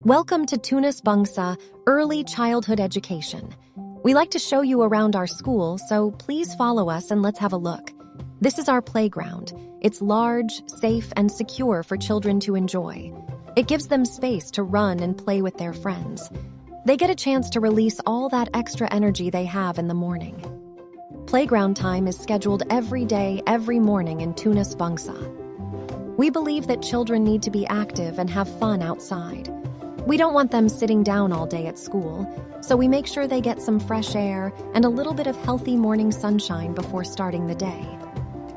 Welcome to Tunas Bangsa, Early Childhood Education. We like to show you around our school, so please follow us and let's have a look. This is our playground. It's large, safe, and secure for children to enjoy. It gives them space to run and play with their friends. They get a chance to release all that extra energy they have in the morning. Playground time is scheduled every day, every morning in Tunas Bangsa. We believe that children need to be active and have fun outside. We don't want them sitting down all day at school, so we make sure they get some fresh air and a little bit of healthy morning sunshine before starting the day.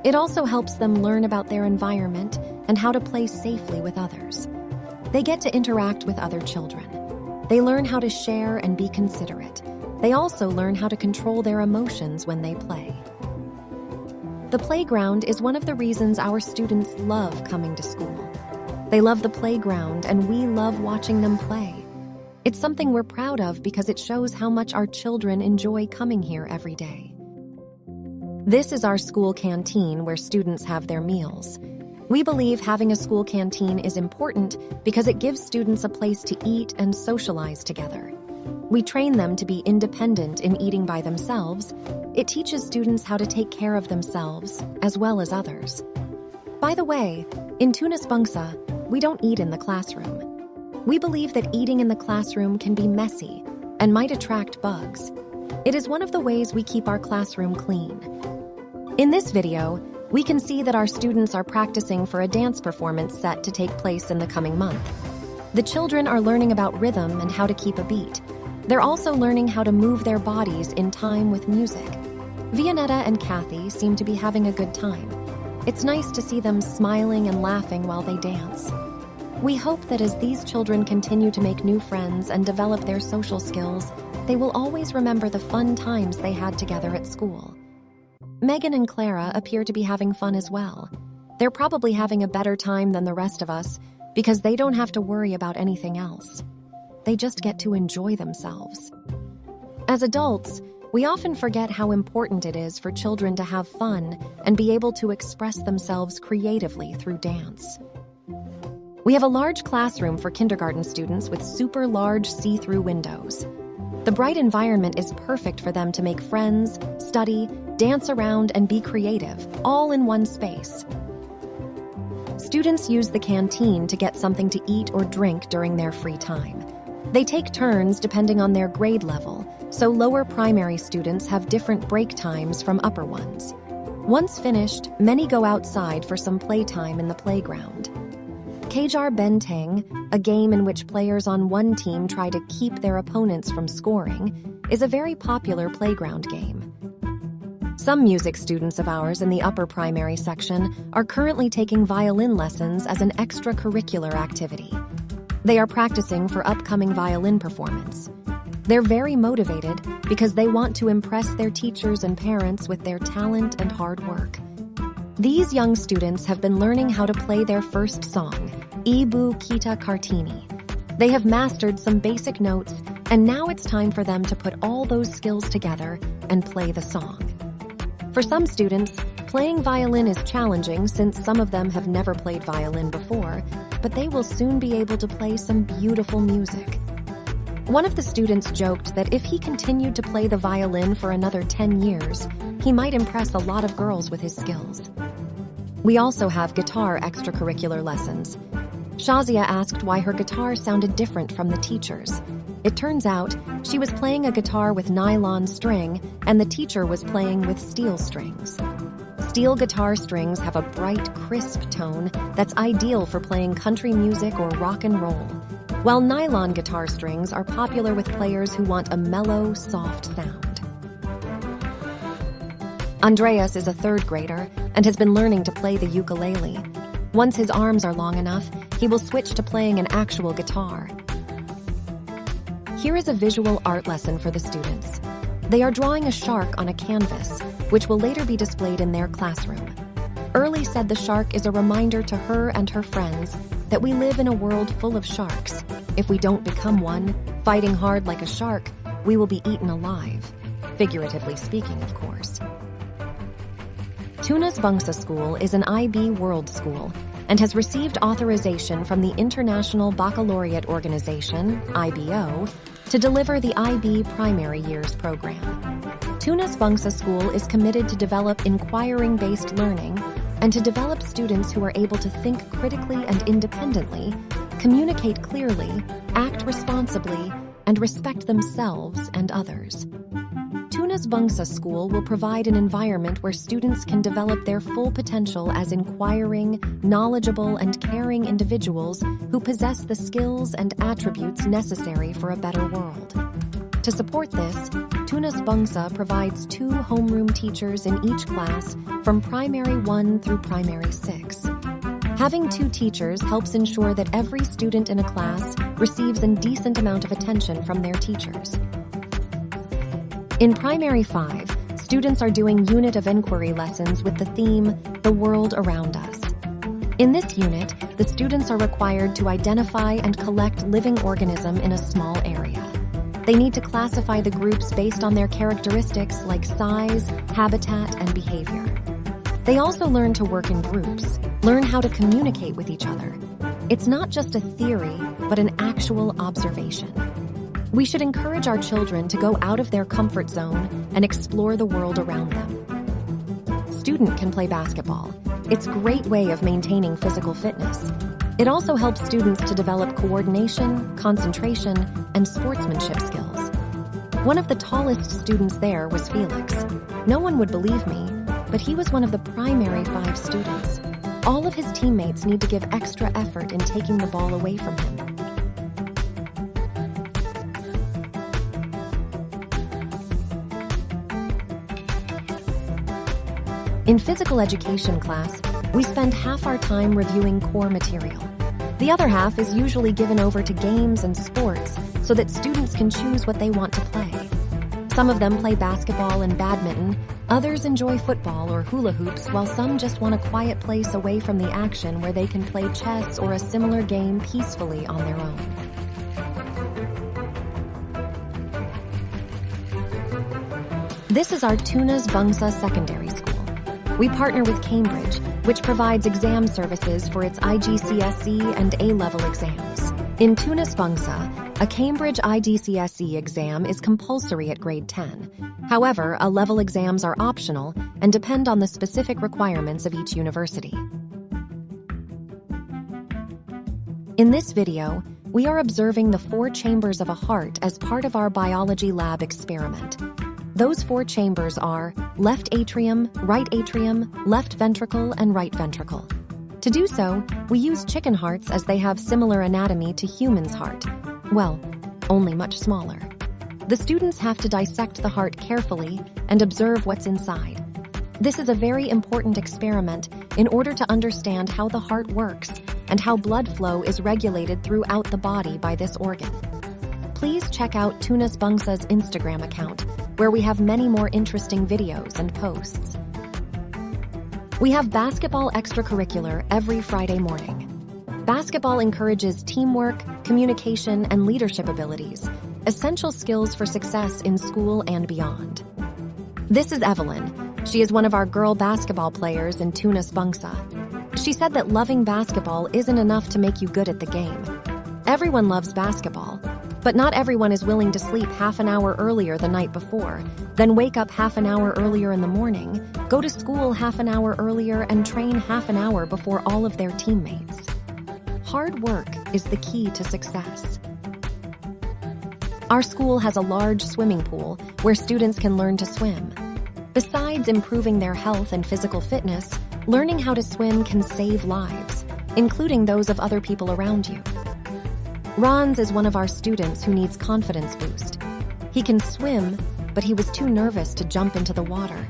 It also helps them learn about their environment and how to play safely with others. They get to interact with other children. They learn how to share and be considerate. They also learn how to control their emotions when they play. The playground is one of the reasons our students love coming to school. They love the playground, and we love watching them play. It's something we're proud of because it shows how much our children enjoy coming here every day. This is our school canteen where students have their meals. We believe having a school canteen is important because it gives students a place to eat and socialize together. We train them to be independent in eating by themselves. It teaches students how to take care of themselves as well as others. By the way, in Tunas Bangsa, we don't eat in the classroom. We believe that eating in the classroom can be messy and might attract bugs. It is one of the ways we keep our classroom clean. In this video, we can see that our students are practicing for a dance performance set to take place in the coming month. The children are learning about rhythm and how to keep a beat. They're also learning how to move their bodies in time with music. Vianetta and Kathy seem to be having a good time. It's nice to see them smiling and laughing while they dance. We hope that as these children continue to make new friends and develop their social skills, they will always remember the fun times they had together at school. Megan and Clara appear to be having fun as well. They're probably having a better time than the rest of us because they don't have to worry about anything else. They just get to enjoy themselves. As adults, we often forget how important it is for children to have fun and be able to express themselves creatively through dance. We have a large classroom for kindergarten students with super large see-through windows. The bright environment is perfect for them to make friends, study, dance around, and be creative, all in one space. Students use the canteen to get something to eat or drink during their free time. They take turns depending on their grade level, so lower primary students have different break times from upper ones. Once finished, many go outside for some playtime in the playground. Kejar Benteng, a game in which players on one team try to keep their opponents from scoring, is a very popular playground game. Some music students of ours in the upper primary section are currently taking violin lessons as an extracurricular activity. They are practicing for upcoming violin performance. They're very motivated because they want to impress their teachers and parents with their talent and hard work. These young students have been learning how to play their first song, Ibu Kita Kartini. They have mastered some basic notes, and now it's time for them to put all those skills together and play the song. For some students, playing violin is challenging since some of them have never played violin before, but they will soon be able to play some beautiful music. One of the students joked that if he continued to play the violin for another 10 years, he might impress a lot of girls with his skills. We also have guitar extracurricular lessons. Shazia asked why her guitar sounded different from the teacher's. It turns out she was playing a guitar with nylon string and the teacher was playing with steel strings. Steel guitar strings have a bright, crisp tone that's ideal for playing country music or rock and roll, while nylon guitar strings are popular with players who want a mellow, soft sound. Andreas is a third grader and has been learning to play the ukulele. Once his arms are long enough, he will switch to playing an actual guitar. Here is a visual art lesson for the students. They are drawing a shark on a canvas, which will later be displayed in their classroom. Early said the shark is a reminder to her and her friends that we live in a world full of sharks. If we don't become one, fighting hard like a shark, we will be eaten alive. Figuratively speaking, of course. Tunas Bangsa School is an IB World School and has received authorization from the International Baccalaureate Organization, IBO, to deliver the IB Primary Years program. Tunas Bangsa School is committed to develop inquiring-based learning and to develop students who are able to think critically and independently, communicate clearly, act responsibly, and respect themselves and others. Tunas Bangsa School will provide an environment where students can develop their full potential as inquiring, knowledgeable, and caring individuals who possess the skills and attributes necessary for a better world. To support this, Tunas Bangsa provides 2 homeroom teachers in each class from Primary 1 through Primary 6. Having 2 teachers helps ensure that every student in a class receives a decent amount of attention from their teachers. In Primary 5, students are doing Unit of Inquiry lessons with the theme, The World Around Us. In this unit, the students are required to identify and collect living organism in a small area. They need to classify the groups based on their characteristics like size, habitat, and behavior. They also learn to work in groups, learn how to communicate with each other. It's not just a theory, but an actual observation. We should encourage our children to go out of their comfort zone and explore the world around them. Student can play basketball. It's a great way of maintaining physical fitness. It also helps students to develop coordination, concentration, and sportsmanship skills. One of the tallest students there was Felix. No one would believe me, but he was one of the Primary 5 students. All of his teammates need to give extra effort in taking the ball away from him. In physical education class, we spend half our time reviewing core material. The other half is usually given over to games and sports so that students can choose what they want to play. Some of them play basketball and badminton, others enjoy football or hula hoops, while some just want a quiet place away from the action where they can play chess or a similar game peacefully on their own. This is our Tunas Bangsa Secondary School. We partner with Cambridge, which provides exam services for its IGCSE and A-level exams. In Tunas Bangsa, a Cambridge IGCSE exam is compulsory at grade 10. However, A-level exams are optional and depend on the specific requirements of each university. In this video, we are observing the 4 chambers of a heart as part of our biology lab experiment. Those 4 chambers are left atrium, left ventricle, and right ventricle. To do so, we use chicken hearts as they have similar anatomy to humans' heart. Well, only much smaller. The students have to dissect the heart carefully and observe what's inside. This is a very important experiment in order to understand how the heart works and how blood flow is regulated throughout the body by this organ. Please check out Tunas Bangsa's Instagram account, where we have many more interesting videos and posts. We have basketball extracurricular every Friday morning. Basketball encourages teamwork, communication, and leadership abilities, essential skills for success in school and beyond. This is Evelyn. She is one of our girl basketball players in Tunas Bangsa. She said that loving basketball isn't enough to make you good at the game. Everyone loves basketball, but not everyone is willing to sleep half an hour earlier the night before, then wake up half an hour earlier in the morning, go to school half an hour earlier, and train half an hour before all of their teammates. Hard work is the key to success. Our school has a large swimming pool where students can learn to swim. Besides improving their health and physical fitness, learning how to swim can save lives, including those of other people around you. Ronz is one of our students who needs confidence boost. He can swim, but he was too nervous to jump into the water.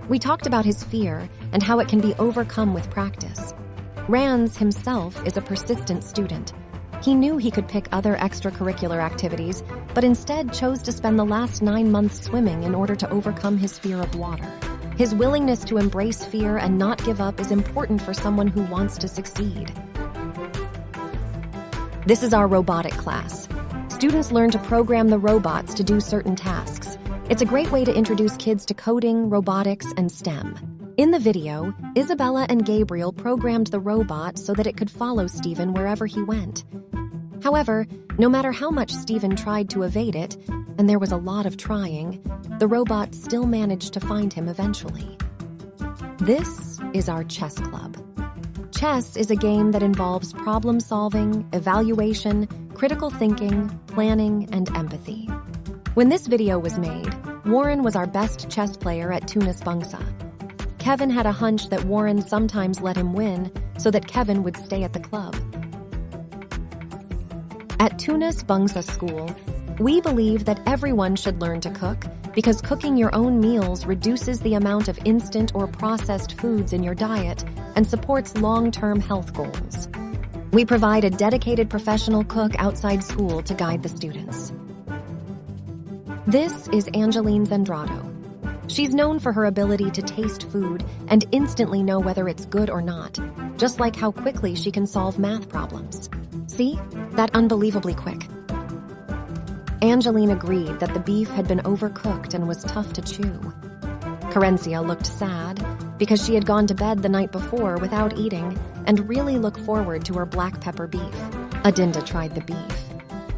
We talked about his fear and how it can be overcome with practice. Ranz himself is a persistent student. He knew he could pick other extracurricular activities, but instead chose to spend the last 9 months swimming in order to overcome his fear of water. His willingness to embrace fear and not give up is important for someone who wants to succeed. This is our robotic class. Students learn to program the robots to do certain tasks. It's a great way to introduce kids to coding, robotics, and STEM. In the video, Isabella and Gabriel programmed the robot so that it could follow Stephen wherever he went. However, no matter how much Stephen tried to evade it, and there was a lot of trying, the robot still managed to find him eventually. This is our chess club. Chess is a game that involves problem solving, evaluation, critical thinking, planning, and empathy. When this video was made, Warren was our best chess player at Tunas Bangsa. Kevin had a hunch that Warren sometimes let him win so that Kevin would stay at the club. At Tunas Bangsa School, we believe that everyone should learn to cook because cooking your own meals reduces the amount of instant or processed foods in your diet and supports long-term health goals. We provide a dedicated professional cook outside school to guide the students. This is Angeline Zendrado. She's known for her ability to taste food and instantly know whether it's good or not, just like how quickly she can solve math problems. See? That unbelievably quick. Angeline agreed that the beef had been overcooked and was tough to chew. Carencia looked sad because she had gone to bed the night before without eating and really looked forward to her black pepper beef. Adinda tried the beef.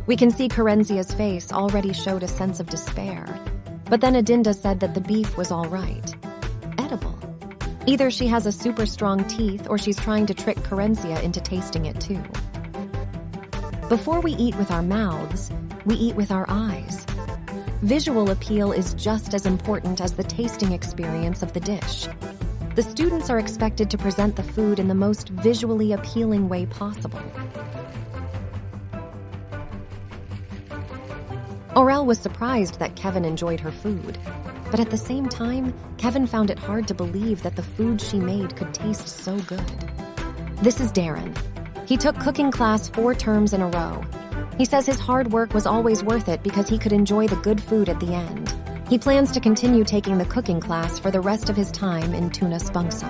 We can see Carencia's face already showed a sense of despair. But then Adinda said that the beef was all right. Edible. Either she has a super strong teeth or she's trying to trick Carencia into tasting it too. Before we eat with our mouths, we eat with our eyes. Visual appeal is just as important as the tasting experience of the dish. The students are expected to present the food in the most visually appealing way possible. Aurel was surprised that Kevin enjoyed her food, but at the same time, Kevin found it hard to believe that the food she made could taste so good. This is Darren. He took cooking class 4 terms in a row. He says his hard work was always worth it because he could enjoy the good food at the end. He plans to continue taking the cooking class for the rest of his time in Tunas Bangsa.